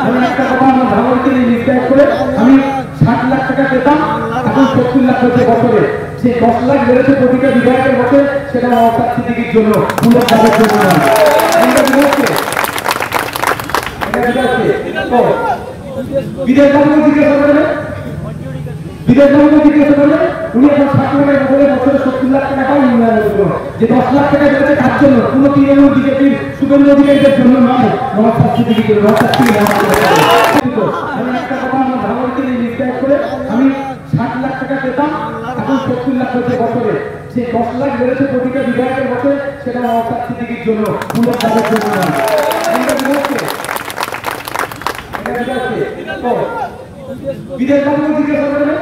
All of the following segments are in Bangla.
আমি একটা কথা আমার ভাবতে নির্দেশ করে আমি 60 লাখ টাকা পেতাম, এখন 70 লাখ হচ্ছে বছরে। যে 10 লাখ বেড়েছে প্রতিটা বিধায়কের বছরে, সেটা নওশাদ সিদ্দিকীর জন্য, পুলিশ তাদের জন্য নয়। বিদেশ বাবুকে জিজ্ঞাসা করবে, বিদেশ বাবুকে জিজ্ঞাসা করবে, উনি এখন 60 লাখের বছরে 70 লাখ টাকা পান উন্নয়নের জন্য। যে 10 লাখ টাকা বেড়েছে কার জন্য? কোনো তৃণমূল বিজেপির শুভেন্দু অধিকারীদের জন্য নয়, নওশাদ সিদ্দিকীর জন্য। আমি একটা কথা আমার ভাবতে নির্দেশ করে আমি 60 লাখ টাকা পেতাম, এখন 70 লাখ হচ্ছে বছরে। যে 10 লাখ বেড়েছে প্রতিটা বিধায়কের বছরে, সেটা নওশাদ সিদ্দিকীর জন্য, পুলিশ তাদের জন্য নয়। বিদেশ বাবুকে জিজ্ঞাসা করবে,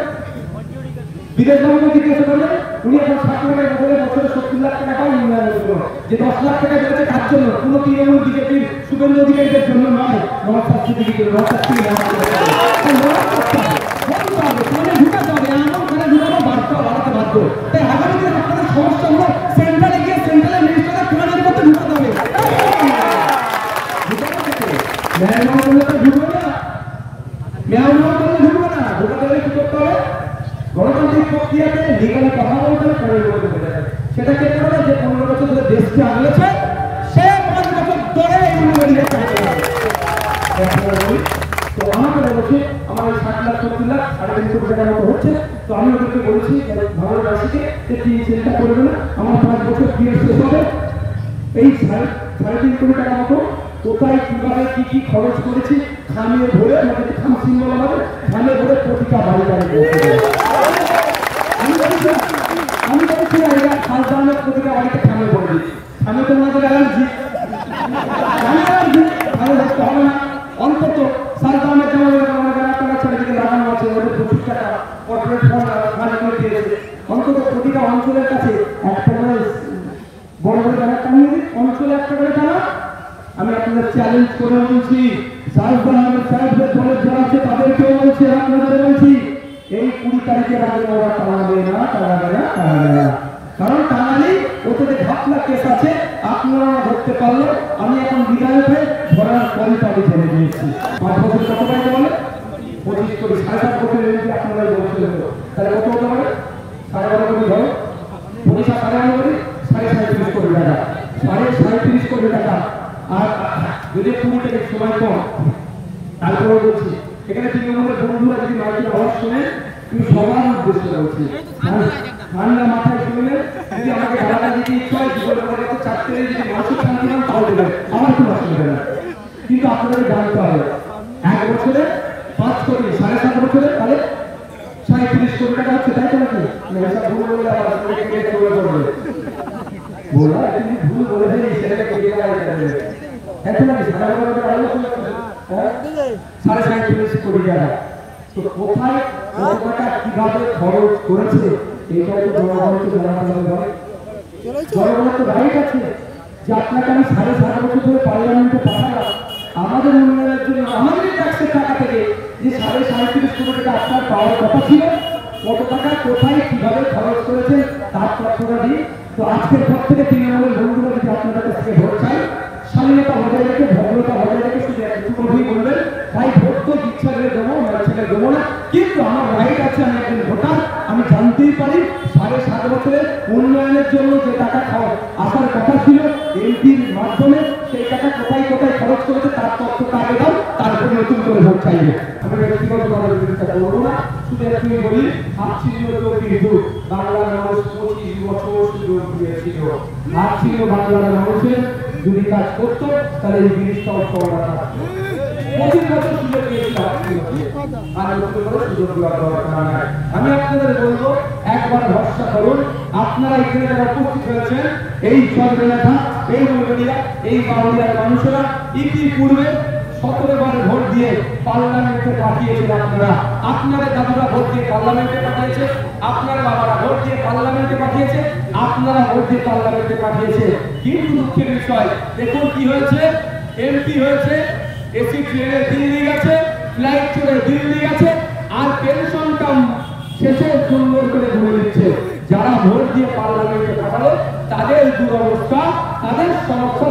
বিদেশ বাবুকে জিজ্ঞাসা করবে, উনি এখন 60 লাখের বছরে 70 লাখ টাকা পান উন্নয়নের জন্য। যে 10 লাখ টাকা বেড়েছে কার জন্য? কোনো তৃণমূল বিজেপির শুভেন্দু অধিকারীদের জন্য নয়, নওশাদ সিদ্দিকীর জন্য। তাই আগামী দিনে আপনাদের সমস্যা হলো সেন্ট্রালে গিয়ে সেন্ট্রালের মিনিস্টাররা কোনাদের মধ্যে ঢুকাতে হবে। গণতান্ত্রিক প্রক্রিয়াতে লিগালি কথা বলতে সেটা কে করে? যে 15 বছর ধরে দেশকে আগলেছে, সে 5 বছর ধরে তো আমাকে বলেছে আমার 60 লাখ 70 লাখ 3.5 কোটি টাকার মতো হচ্ছে। তো আমি ওদেরকে বলেছি ভারতবাসীকে যে কি চিন্তা করবে না, আমার 5 বছর পিরিয়ড শেষ হবে, এই 3.5 কোটি টাকার মতো কোথায় কিভাবে কি কি খরচ করেছি খামিয়ে ধরে, আমাদের খাম সিম্বল আমাদের খামে ধরে প্রতিটা বাড়ি বাড়ি আমি বলছি খালদানের প্রতিটা বাড়িতে খামে বলে দিচ্ছি। আমি তো আমাদের অ্যালার্জি হবে না, অন্তত সালদানের ছেলেদিকে লাগানো আছে, ওদের 25 টাকা কর্পোরেট ফান্ড দিয়েছে। অন্তত প্রতিটা অঞ্চলের কাছে একটা করে বড় বড় জায়গা টানিয়ে দিই, অঞ্চলে একটা করে টানা। আমি আপনাদের চ্যালেঞ্জ করে বলছি, সাহেবদের দলের যারা আছে তাদেরকেও বলছি, আপনাদের বলছি, এই 20 তারিখের আগে ওরা টানাবে না, টানাবে না, টানাবে না। কারণ টানালেই ওতে যে ঘাপলা কেস আছে, আপনারা ধরতে পারলে আমি এখন বিদায় হয়ে ধরার পরই তাকে ছেড়ে দিয়েছি। 5 বছর কত পাইতে বলে? 25 কোটি, 7.5 বছর এমপি আপনারা বলছিলেন, তাহলে কত হতে পারে? 12.5 কোটি ধরো, 25 আর 12.5 কোটি, 37.5 কোটি টাকা, 37.5 কোটি টাকা। আর যদি 20 থেকে সময় কম, তারপরে বলছি এখানে তৃণমূলের বন্ধুরা যদি মাইকের আওয়াজ শুনে, তুমি সবার উদ্দেশ্যে বলছি, ঠান্ডা মাথায় শুনলে যদি আমাকে গালাটা দিতে ইচ্ছা হয়, জীবনে আমার কাছে 4 থেকে যদি মানসিক শান্তি পান তাও দেবেন, আমার কোনো অসুবিধা নেই। কিন্তু আপনাদের জানতে হবে 1 বছরে 5 কোটি, 7.5 বছরে তাহলে 37 কোটি টাকা হচ্ছে, তাই তো নাকি? ভুল বলে আবার বলা তুমি ভুল বলে দেয়, সেটাকে কেটে দেওয়া যাবে এত নাকি 37.5 কোটি টাকা। তো কোথায় কত টাকা কিভাবে খরচ করেছে এইটাই তো জনগণকে জানাতে হবে। জনগণের তো রাইট আছে যে আপনাকে আমি 7.5 বছর ধরে পার্লামেন্টে পাঠালাম আমাদের উন্নয়নের জন্য, আমাদের ট্যাক্সের টাকা থেকে যে 37.5 কোটি টাকা আপনার পাওয়ার কথা ছিল, কত টাকা কোথায় কিভাবে খরচ করেছে তার তথ্যটা দিই। তো আজকের পর থেকে তৃণমূলের বন্ধুরা যদি আপনাদের কাছ থেকে ভোট চাই, স্বাধীনতা বজায় রেখে, ভদ্রতা বজায় রেখে শুধু একটু বলবেন, ভাই ভোট তো ইচ্ছা করে দেবো, ছেলে দেবো না, কিন্তু আমার রাইট আছে, আমি একজন ভোটার, আমি জানতেই পারি 7.5 বছরে উন্নয়নের জন্য যে টাকা আসার কথা ছিল এমপির মাধ্যমে, সেই টাকা কোথায় কোথায় খরচ করেছে তার তথ্যটা আগে দাও, তারপরে নতুন করে ভোট চাইবে। আমি ব্যক্তিগতভাবে বিরোধিতা করবো না, শুধু একটু বলি, ভাবছিল কিন্তু বাংলার মানুষ 25 বছর সুযোগ দিয়েছিল, ভাবছিল বাংলার মানুষের যদি কাজ করতো তাহলে এই জিনিসটা করা থাকতো। 25 বছর সুযোগ দিয়েছিল, আর নতুন করে সুযোগ দেওয়ার দরকার নাই। আমি আপনাদের বলবো, একবার ভরসা করুন, আপনারা এখানে যারা উপস্থিত হয়েছেন, এই সর্বনেতা, এই মন্ডলীরা, এই বাউলিয়ার মানুষেরা ইতিপূর্বে 17 বার ভোট দিয়ে পার্লামেন্টে পাঠিয়েছেন। আপনাদের দাদুরা ভোট দিয়ে পার্লামেন্টে পাঠিয়েছে, আপনার বাবারা ভোট দিয়ে পার্লামেন্টে পাঠিয়েছে, আপনারা ভোট দিয়ে পার্লামেন্টে পাঠিয়েছে। কিন্তু দুঃখের বিষয়, দেখুন কি হয়েছে, এমপি হয়েছে, এসি ট্রেনে দিল্লি গেছে, ফ্লাইট চড়ে দিল্লি গেছে, আর পেনশনটা শেষে সুন্দর করে ঘুরে দিচ্ছে। যারা ভোট দিয়ে পার্লামেন্টে পাঠালো তাদের দুরবস্থা, তাদের সমস্যা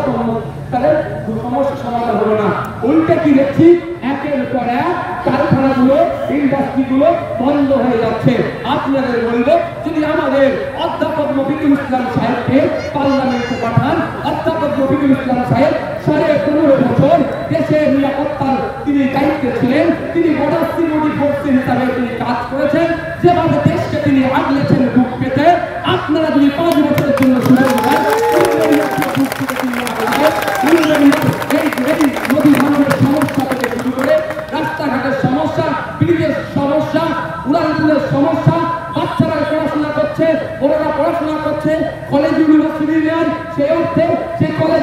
সমাধান হলো না। উল্টে কি দেখছি, একের পর এক কারখানাগুলো, ইন্ডাস্ট্রিগুলো বন্ধ হয়ে যাচ্ছে। আপনাদের বলবো, যদি আমাদের অধ্যাপক মফিকুল ইসলাম সাহেবকে পার্লামেন্টে পাঠান, অধ্যাপক মফিকুল ইসলাম সাহেব 15.5 বছর দেশের নিরাপত্তার তিনি দায়িত্বে ছিলেন, তিনি বর্ডার সিকিউরিটি ফোর্সের হিসাবে তিনি কাজ করেছেন, যেভাবে দেশকে তিনি আগলেছেন বুক পেতে, আপনারা যদি 5 বছরের জন্য সুযোগ দেন, নদী ভাঙনের সমস্যা থেকে শুরু করে রাস্তাঘাটের সমস্যা, ব্রিজের সমস্যা, উড়ানপুরের সমস্যা, বাচ্চারা পড়াশোনা করছে, ওরা পড়াশোনা করছে কলেজ ইউনিভার্সিটি নেন, সেই অর্থে সেই কলেজ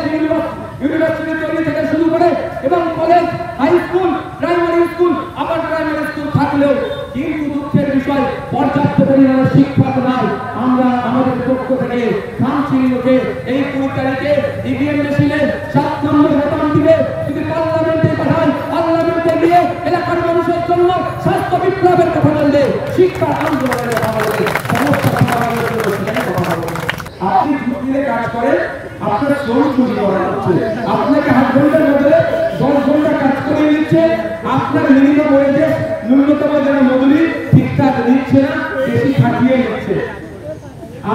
ইউনিভার্সিটি তৈরি থেকে শুরু করে এবং college, high school, primary school, upper primary school থাকলেও কিন্তু দুঃখের বিষয় পর্যাপ্ত পরিমাণে শিক্ষক নাই। আমরা আমাদের পক্ষ থেকে খানচিহ্নকে এই 20 তারিখে ইভিএম মেশিনে 7 নম্বর বেতন দিবে, যদি পার্লামেন্টে পাঠান, পার্লামেন্টে গিয়ে এলাকার মানুষের জন্য স্বাস্থ্য বিপ্লবের কথা বললে, শিক্ষা আন্দোলনের কথা বললে, সমস্যা সমাধানের জন্য সেখানে কথা বলবে। আপনি ছুটিতে কাজ করেন, আপনার শ্রম চুরি করা হচ্ছে, আপনাকে 8 ঘন্টার মধ্যে 10 ঘন্টা কাজ করে নিচ্ছে, আপনার মিনিমাম ওয়েজে ন্যূনতম যেন মজুরি ঠিকঠাক দিচ্ছে না, বেশি খাটিয়ে নিচ্ছে।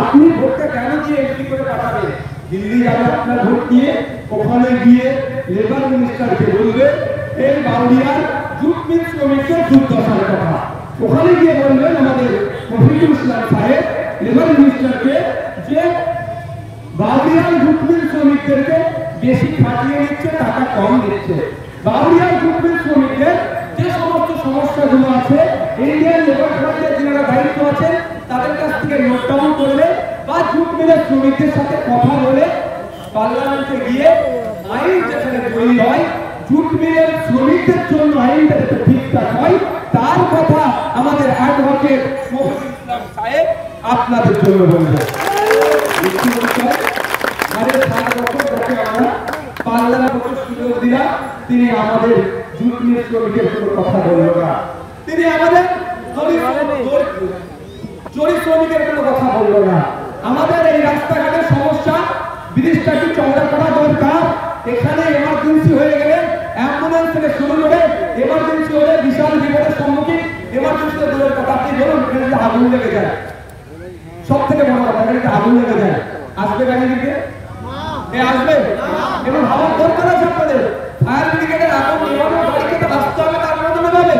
আপনি ভোটটা কেন দিয়ে এমপি করে পাঠাবেন? দিল্লি যাবে আপনার ভোট দিয়ে, ওখানে গিয়ে লেবার মিনিস্টারকে বলবে এই বাউরিয়ার জুট মিল শ্রমিকদের দুর্দশার কথা। ওখানে গিয়ে বলবেন আমাদের মফিকুল ইসলাম সাহেব লেবার মিনিস্টারকে যে বাউরিয়ার জুট মিল শ্রমিকদেরকে বেশি খাটিয়ে নিচ্ছে, টাকা কম দিচ্ছে। বাউরিয়ার জুট মিল শ্রমিকদের যে সমস্ত সমস্যাগুলো আছে, ইন্ডিয়ান লেবার ফোর্সের যারা দায়িত্ব আছে তাদের কাছ থেকে নোট ডাউন করলে বা জুট মিলের শ্রমিকদের সাথে কথা বলে পার্লামেন্টে গিয়ে আইন যেখানে তৈরি হয়, জুট মিলের শ্রমিকদের জন্য আইনটা যাতে ঠিকঠাক হয়, তার কথা আমাদের অ্যাডভোকেট মফিকুল ইসলাম সাহেব আপনাদের জন্য বলবেন। পার্লামেন্টে সুযোগ দিলাম, তিনি আমাদের জুট মিল শ্রমিকের কোনো কথা বলল না, তিনি আমাদের জরি শ্রমিকের কোনো কথা বলল না। আমাদের এই রাস্তাঘাটের সমস্যা, ব্রিজটা কি চওড়া করা দরকার, এখানে এমার্জেন্সি হয়ে গেলে অ্যাম্বুলেন্স থেকে শুরু করে এমার্জেন্সি হলে বিশাল বিপদের সম্মুখীন, এমার্জেন্সিতে দূরের কথা, আপনি বলুন এখানে আগুন লেগে যায়, সব থেকে বড় কথা, এখানে আগুন লেগে যায়, আসবে গাড়ি দিকে? আসবে? এবং হওয়ার দরকার আছে আপনাদের। ফায়ার ব্রিগেডের আগুন নিভানো গাড়িকে তো আসতে হবে, তার মাধ্যমে যাবে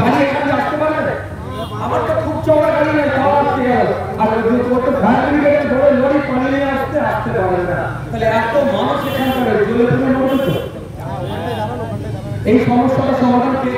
গাড়ি এখানে আসতে পারবে। আমার তো খুব চওড়া গাড়ি নেই, তাও আসতে গেল, আর ফায়ার ব্রিগেডের বড় লরি পানি নিয়ে আসতে পারবে না, তাহলে এত মানুষ এখানকার জ্বলে পুড়ে মরবে। এই সমস্যাটা সমাধান কে